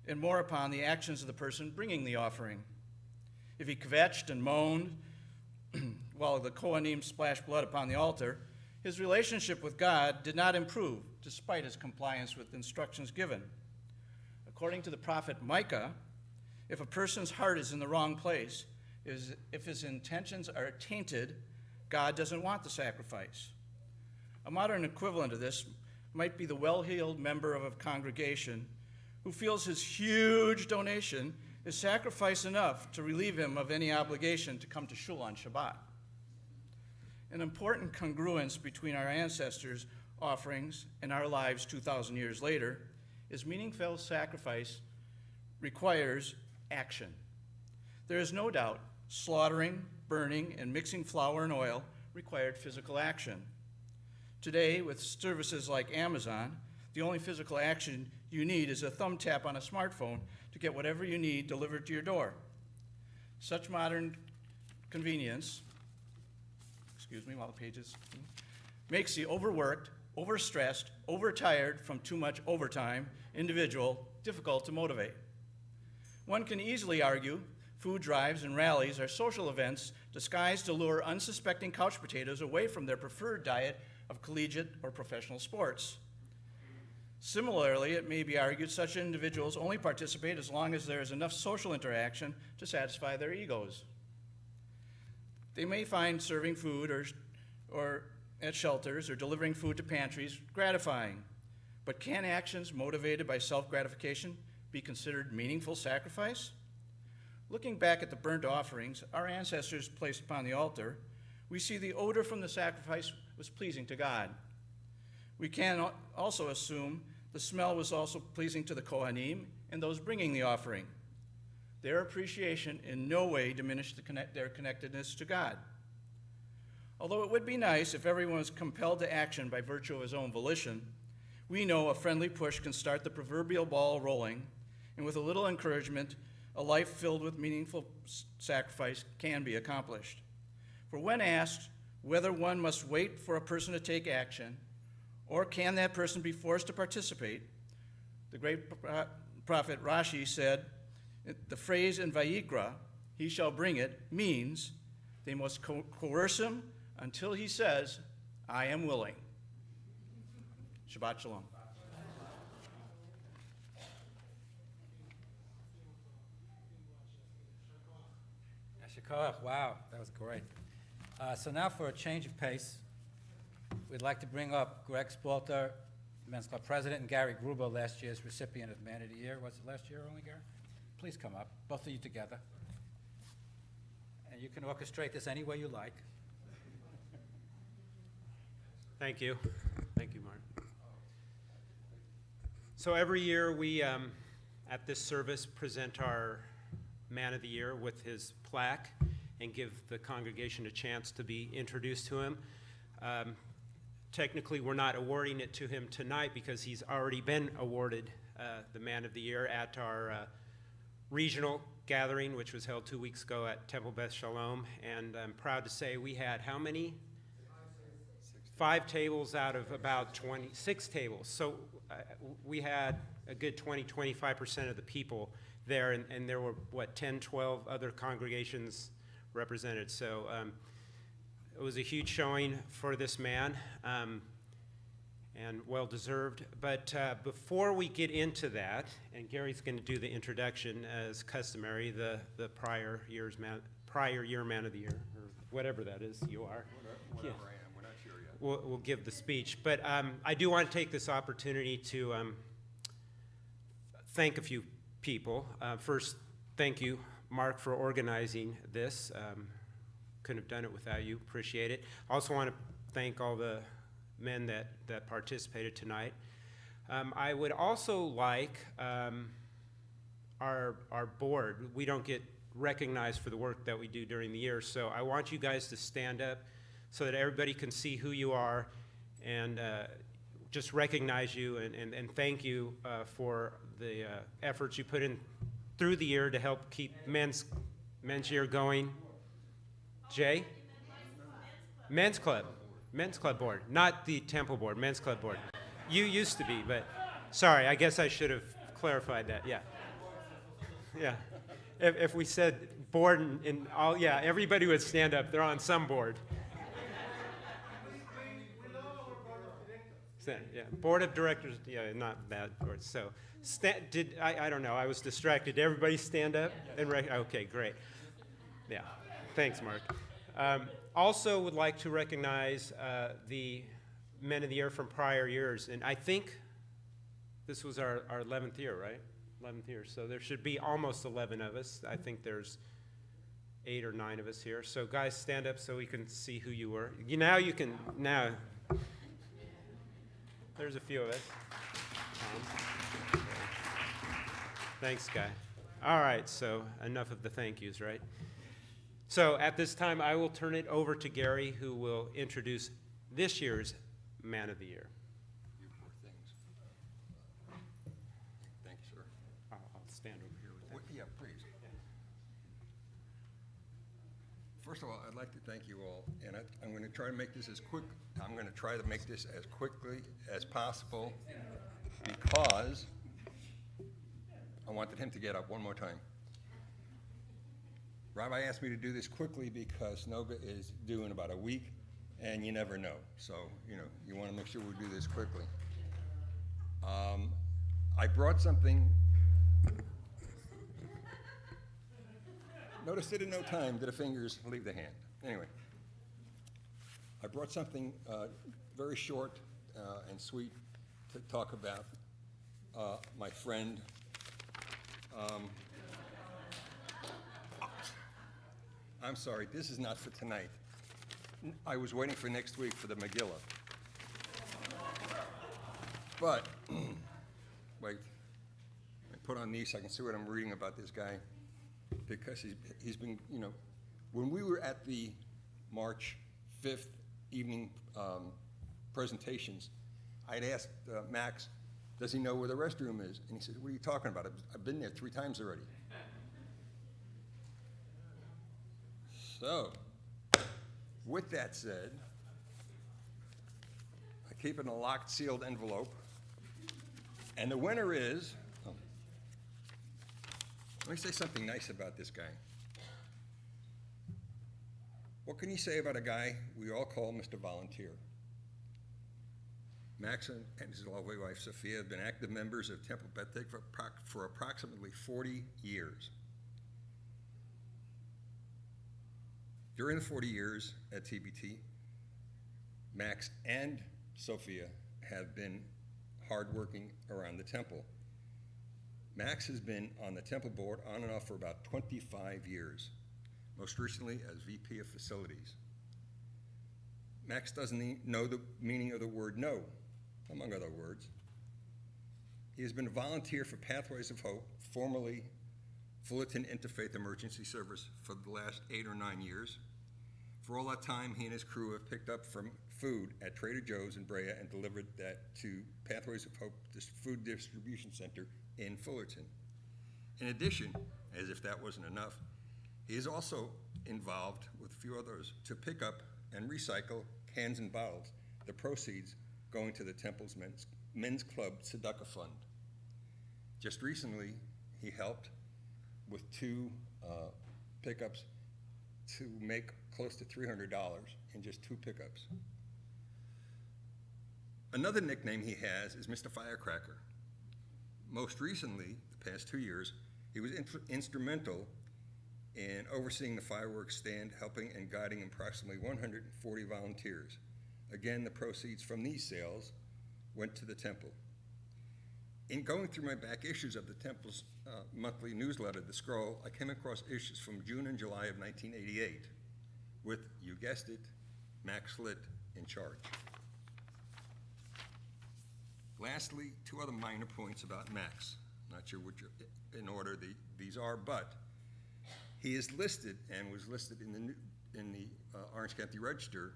and more upon the actions of the person bringing the offering. If he kvetched and moaned while the Kohanim splashed blood upon the altar, his relationship with God did not improve despite his compliance with instructions given. According to the prophet Micah, if a person's heart is in the wrong place, if his intentions are tainted, God doesn't want the sacrifice. A modern equivalent of this might be the well-heeled member of a congregation who feels his huge donation is sacrifice enough to relieve him of any obligation to come to shul on Shabbat. An important congruence between our ancestors' offerings and our lives 2,000 years later is meaningful sacrifice requires action. There is no doubt slaughtering, burning, and mixing flour and oil required physical action. Today, with services like Amazon, the only physical action you need is a thumb tap on a smartphone to get whatever you need delivered to your door. Such modern convenience, makes the overworked, overstressed, overtired from too much overtime individual difficult to motivate. One can easily argue food drives and rallies are social events disguised to lure unsuspecting couch potatoes away from their preferred diet of collegiate or professional sports. Similarly, it may be argued such individuals only participate as long as there is enough social interaction to satisfy their egos. They may find serving food or at shelters or delivering food to pantries gratifying, but can actions motivated by self-gratification be considered meaningful sacrifice? Looking back at the burnt offerings our ancestors placed upon the altar, we see the odor from the sacrifice was pleasing to God. We can also assume the smell was also pleasing to the Kohanim and those bringing the offering. Their appreciation in no way diminished their connectedness to God. Although it would be nice if everyone was compelled to action by virtue of his own volition, we know a friendly push can start the proverbial ball rolling, and with a little encouragement, a life filled with meaningful sacrifice can be accomplished. For when asked whether one must wait for a person to take action, or can that person be forced to participate, the great prophet Rashi said, the phrase in Vayikra, he shall bring it, means they must coerce him until he says, I am willing. Shabbat Shalom. Yashikoach, wow, that was great. So now for a change of pace, we'd like to bring up Greg Spalter, Men's Club President, and Gary Gruber, last year's recipient of Man of the Year. Was it last year only, Gary? Please come up, both of you together. And you can orchestrate this any way you like. Thank you. Thank you, Mark. So every year we, at this service, present our Man of the Year with his plaque and give the congregation a chance to be introduced to him. Technically, we're not awarding it to him tonight because he's already been awarded the Man of the Year at our regional gathering, which was held 2 weeks ago at Temple Beth Shalom. And I'm proud to say we had how many? 5 tables out of about 26 tables. So we had a good 20-25% of the people there, and there were, 10, 12 other congregations represented. So it was a huge showing for this man, and well-deserved. But before we get into that, and Gary's going to do the introduction as customary, the prior year Man of the Year, or whatever that is you are. Whatever I am, we're not sure yet. We'll give the speech. But I do want to take this opportunity to thank a few people. First, thank you, Mark, for organizing this. Couldn't have done it without you. Appreciate it. I also want to thank all the men that participated tonight. I would also like our board. We don't get recognized for the work that we do during the year, so I want you guys to stand up so that everybody can see who you are and just recognize you and thank you for the efforts you put in through the year to help keep men's year going. Jay? Men's Club board, not the Temple board, Men's Club board. You used to be, but sorry, I guess I should have clarified that, yeah. Yeah, if we said board and all, yeah, everybody would stand up, they're on some board. Yeah, board of directors, yeah, not that board. So, I don't know, I was distracted. Did everybody stand up? Okay, great. Yeah, thanks, Mark. Also would like to recognize the Men of the Year from prior years. And I think this was our 11th year, right? 11th year. So there should be almost 11 of us. I think there's 8 or 9 of us here. So guys, stand up so we can see who you were. Now you can, there's a few of us. Thanks, Guy. All right, so enough of the thank yous, right? So at this time, I will turn it over to Gary, who will introduce this year's Man of the Year. Thank you, sir. I'll stand over here with that. Yeah, please. First of all, I'd like to thank you all, and I'm going to try to make this as quick. I'm going to try to make this as quickly as possible because I wanted him to get up one more time. Rabbi asked me to do this quickly because Noga is due in about a week, and you never know. So, you want to make sure we do this quickly. I brought something. Notice it in no time do the fingers leave the hand. Anyway, I brought something very short and sweet to talk about my friend. I'm sorry, this is not for tonight. I was waiting for next week for the Megillah. But, wait, I put on these so I can see what I'm reading about this guy. Because he's been, when we were at the March 5th evening presentations, I'd asked Max, does he know where the restroom is? And he said, what are you talking about? I've been there 3 times already. So, with that said, I keep it in a locked, sealed envelope. And the winner is, let me say something nice about this guy. What can you say about a guy we all call Mr. Volunteer? Max and his lovely wife, Sophia, have been active members of Temple Beth Tikvah for approximately 40 years. During the 40 years at TBT, Max and Sophia have been hardworking around the temple. Max has been on the temple board on and off for about 25 years, most recently as VP of Facilities. Max doesn't know the meaning of the word no, among other words. He has been a volunteer for Pathways of Hope, formerly Fullerton Interfaith Emergency Service, for the last 8 or 9 years. For all that time, he and his crew have picked up from food at Trader Joe's in Brea and delivered that to Pathways of Hope, this food distribution center in Fullerton. In addition, as if that wasn't enough, he is also involved with a few others to pick up and recycle cans and bottles, the proceeds going to the Temple's Men's Club Tzedakah Fund. Just recently, he helped with 2 pickups to make close to $300 in just 2 pickups. Another nickname he has is Mr. Firecracker. Most recently, the past 2 years, he was instrumental in overseeing the fireworks stand, helping and guiding approximately 140 volunteers. Again, the proceeds from these sales went to the temple. In going through my back issues of the temple's monthly newsletter, The Scroll, I came across issues from June and July of 1988 with, you guessed it, Max Litt in charge. Lastly, 2 other minor points about Max. Not sure which in order these are, but he is listed and was listed in the Orange County Register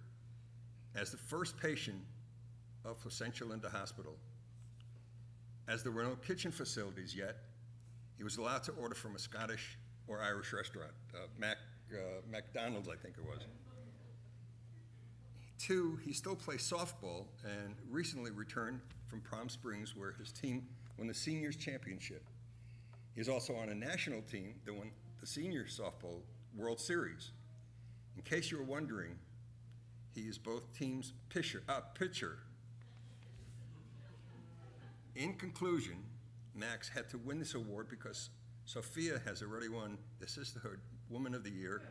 as the first patient of Placentia Linda Hospital. As there were no kitchen facilities yet, he was allowed to order from a Scottish or Irish restaurant, McDonald's, I think it was. 2, he still plays softball and recently returned from Palm Springs where his team won the Seniors Championship. He is also on a national team that won the Senior Softball World Series. In case you were wondering, he is both teams' pitcher In conclusion, Max had to win this award because Sophia has already won the Sisterhood Woman of the Year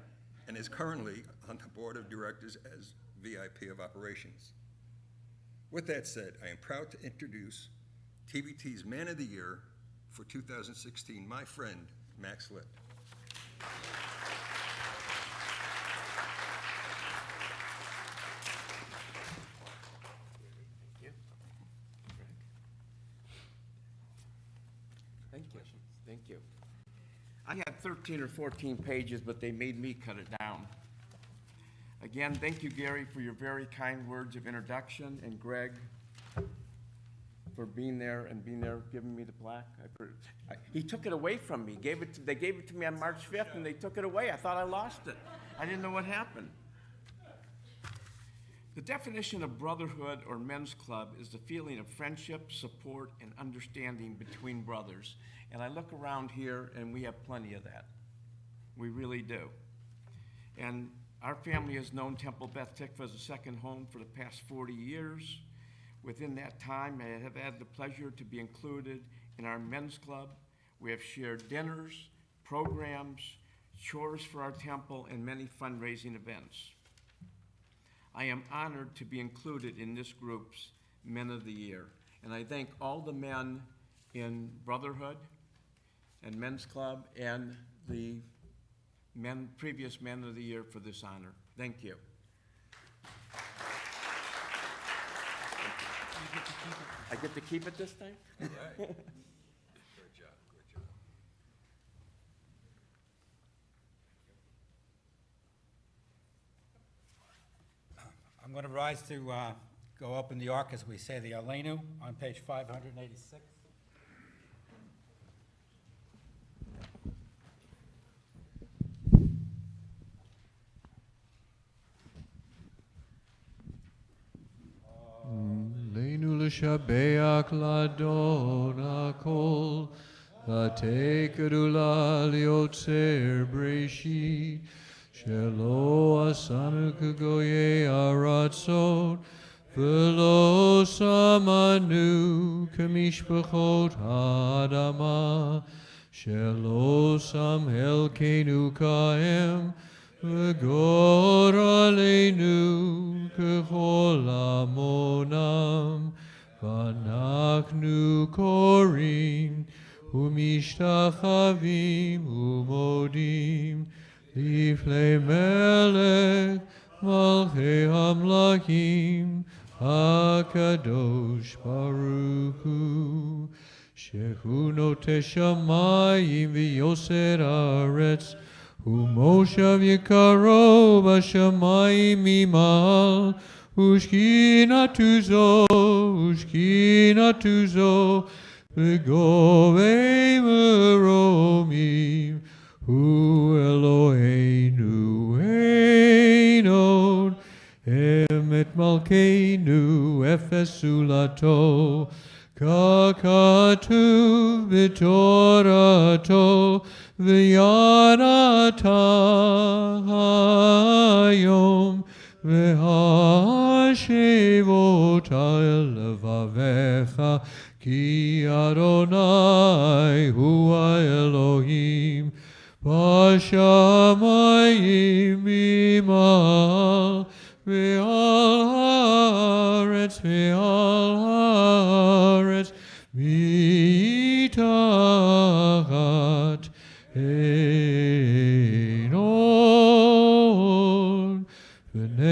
and is currently on the board of directors as VIP of Operations. With that said, I am proud to introduce TBT's Man of the Year for 2016, my friend, Max Litt. Thank you. Thank you. I had 13 or 14 pages, but they made me cut it down. Again, thank you, Gary, for your very kind words of introduction, and Greg for being there, giving me the plaque. He took it away from me. They gave it to me on March 5th, and they took it away. I thought I lost it. I didn't know what happened. The definition of brotherhood or men's club is the feeling of friendship, support, and understanding between brothers. And I look around here, and we have plenty of that. We really do. And our family has known Temple Beth Tikvah as a second home for the past 40 years. Within that time, I have had the pleasure to be included in our men's club. We have shared dinners, programs, chores for our temple, and many fundraising events. I am honored to be included in this group's Men of the Year. And I thank all the men in Brotherhood and Men's Club and the previous Men of the Year for this honor. Thank you. I get to keep it this time? Right. Great job, great job. I'm going to rise to go open the ark, as we say, the Aleinu, on page 586. Leinu l'shabeach ladon hakol, v'tekedula liotzer breshit, shelo asanu k'goyei aratzot, v'lo samanu k'mishpachot ha'adama, shelo sam helkenu ka'em, v'gor aleinu k'chol amonam, v'anachnu korim, u'mishtachavim u'modim, lifnei melech malchei hamlachim, HaKadosh Baruch Hu, shehu noteh shamayim v'yoser haaretz, Moshav Yikaro Bashamayim Mimal, Ushkinatuzo, V'govei meromim, Hu Eloheinu Einon, Emet Malkeinu Efesulato, Kakatu V'torato, V'yanata hayom, V'hashevota elevavecha, Ki Adonai hu Elohim, Bashamayim mimal, V'al haaretz, mitachat Einon, V'nemar,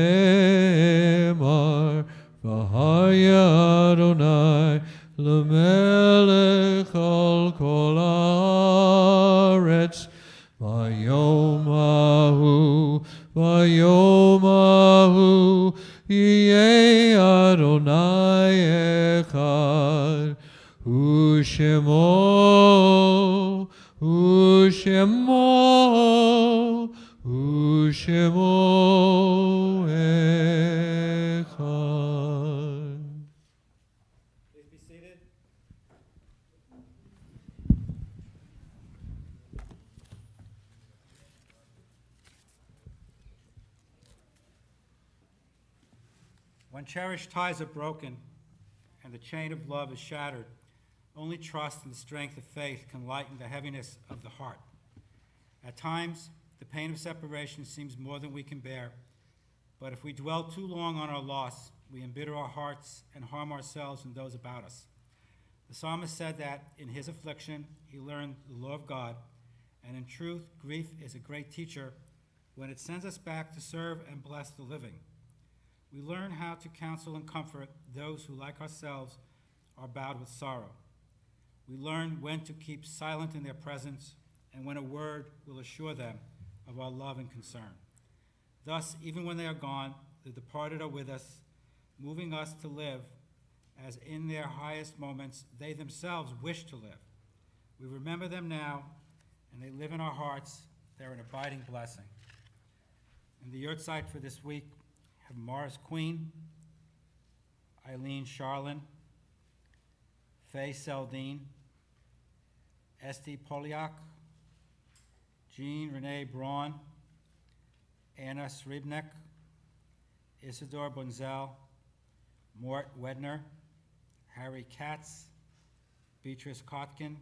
V'haya Adonai, L'melech al kol haaretz, V'yom ahu, Yeh Adonai echad, U'shemo echad. Please be seated. When cherished ties are broken and the chain of love is shattered, Only trust and the strength of faith can lighten the heaviness of the heart. At times, the pain of separation seems more than we can bear, but if we dwell too long on our loss, we embitter our hearts and harm ourselves and those about us. The psalmist said that in his affliction, he learned the law of God, and in truth, grief is a great teacher when it sends us back to serve and bless the living. We learn how to counsel and comfort those who, like ourselves, are bowed with sorrow. We learn when to keep silent in their presence and when a word will assure them of our love and concern. Thus, even when they are gone, the departed are with us, moving us to live as in their highest moments they themselves wish to live. We remember them now, and they live in our hearts. They're an abiding blessing. In the yurtzeit for this week have Morris Queen, Eileen Charlin, Faye Seldine, Esty Polyak, Jean Renee Braun, Anna Sribnek, Isidore Bonzel, Mort Wedner, Harry Katz, Beatrice Kotkin,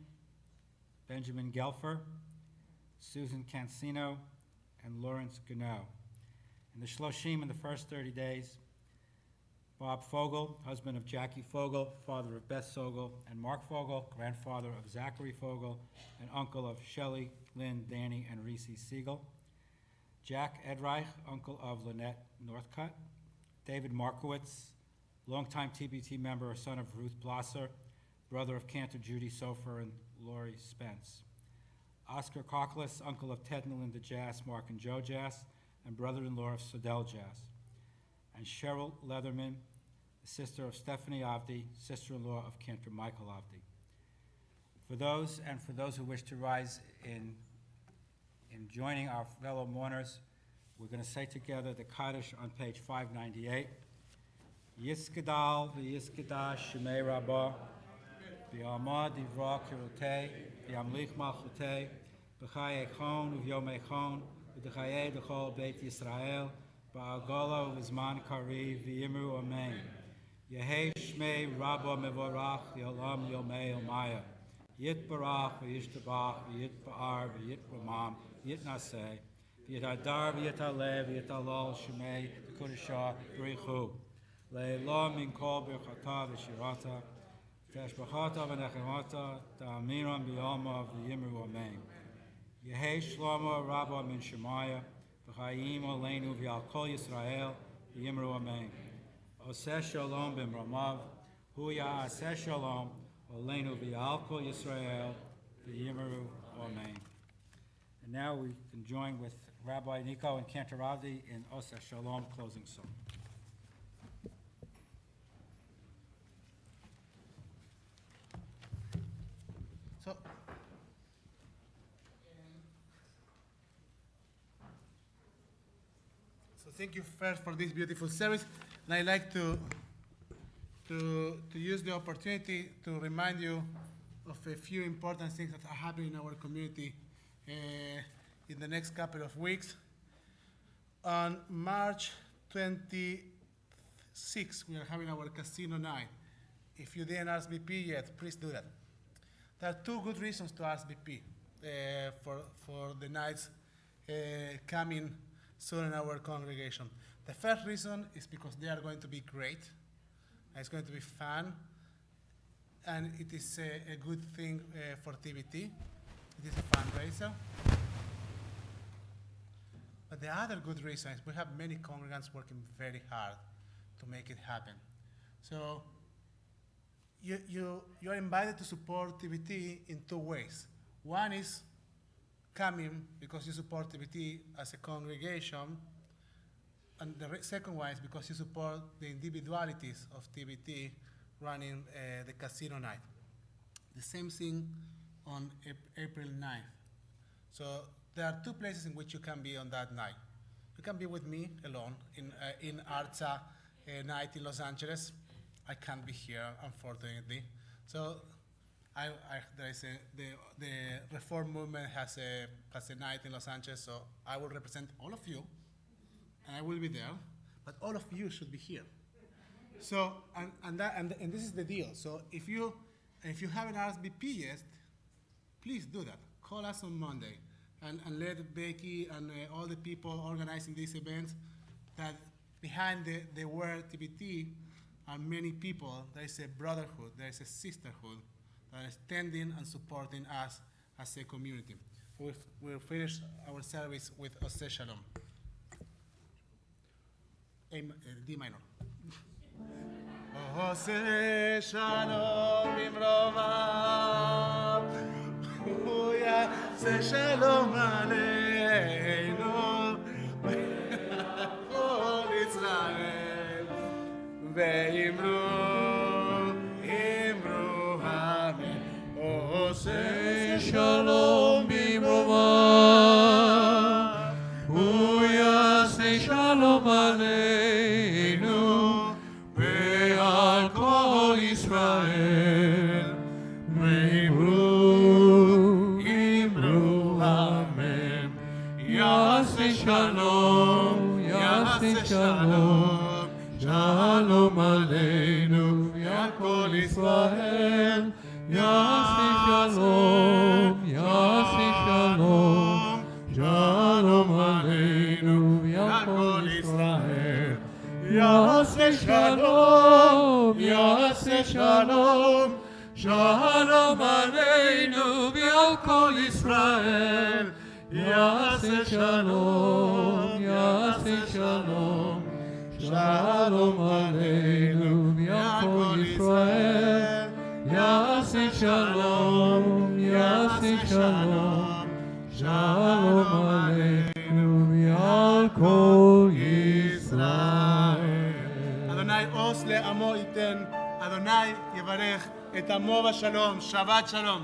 Benjamin Gelfer, Susan Cancino, and Lawrence Guneau. In the Shloshim in the first 30 days, Bob Fogel, husband of Jackie Fogel, father of Beth Fogel, and Mark Fogel, grandfather of Zachary Fogel, and uncle of Shelley, Lynn, Danny, and Reese Siegel. Jack Edreich, uncle of Lynette Northcutt. David Markowitz, longtime TBT member, son of Ruth Blosser, brother of Cantor Judy Sofer and Lori Spence. Oscar Cockles, uncle of Ted and Linda Jass, Mark and Joe Jass, and brother-in-law of Sodell Jass. And Cheryl Leatherman, the sister of Stephanie Avdi, sister-in-law of Cantor Michael Avdi. For those who wish to rise in joining our fellow mourners, we're going to say together the Kaddish on page 598. Yiskadal v'yiskadash shemei rabbah, v'yamad divra kirutei, v'yamlich malchutei, v'chai echon uv'yom echon, v'dechayei d'chol beit Yisrael, v'agolo v'zman kariv v'yimru amen. Yehei shmei rabbah mevorach v'yolam yomei omaya. Yitbarach v'yishtabach v'yitba'ar v'yitramam v'yitnaseh v'yitadar v'yitaleh v'yitalol shemei v'kodeshah v'richu. Le'elah min kol birchata v'shirata v'tashbachata v'nechemata ta'amiram b'yalma v'yimru amen. Yehei shlomo rabbah min shemaya v'chayim oleinu v'yal kol Yisrael v'yimru amen. Oseh shalom b'mramav hu ya'aseh shalom oleinu v'yal kol Yisrael v'yimru amen. And now we can join with Rabbi Nico and Cantor Avdi in Oseh Shalom closing song. So thank you first for this beautiful service, and I'd like to use the opportunity to remind you of a few important things that are happening in our community in the next couple of weeks. On March 26th, we are having our casino night. If you didn't RSVP yet, please do that. There are two good reasons to RSVP for the nights coming soon in our congregation. The first reason is because they are going to be great. It's going to be fun, and it is a good thing for TBT. It is a fundraiser. But the other good reason is we have many congregants working very hard to make it happen. So you are invited to support TBT in two ways. One is coming because you support TBT as a congregation, and the second one is because you support the individualities of TBT running the casino night. The same thing on April 9th. So there are two places in which you can be on that night. You can be with me alone in Arza night in Los Angeles. I can't be here, unfortunately. So there is the Reform Movement has a night in Los Angeles, so I will represent all of you, and I will be there, but all of you should be here. So, and this is the deal. So if you And if you haven't RSVP yet, please do that. Call us on Monday and let Becky and all the people organizing these events that behind the word TBT are many people. There is a brotherhood, there is a sisterhood that is standing and supporting us as a community. We'll finish our service with Oseh Shalom. D minor. Oseh Shalom bimromav, hu yaseh shalom aleinu, kol Israel, ve'imru amen. Oseh Shalom bimromav, hu yaseh shalom aleinu, ve'al kol Israel, ve'imru amen. Yaseh shalom, yaseh shalom, shalom aleinu, ve'al kol Israel. Yaseh shalom, yaseh shalom, shalom aleinu, ve'al kol Israel. Yaseh shalom, yaseh shalom, shalom aleinu, ve'al kol Israel. Yaseh shalom, yaseh shalom, shalom aleinu, ve'al kol Israel. Yaseh shalom, yaseh shalom, shalom aleinu, ve'al kol Yisrael. Adonai עוז לעמו ייתן, אדוני יברך את עמו בשלום. שבת שלום.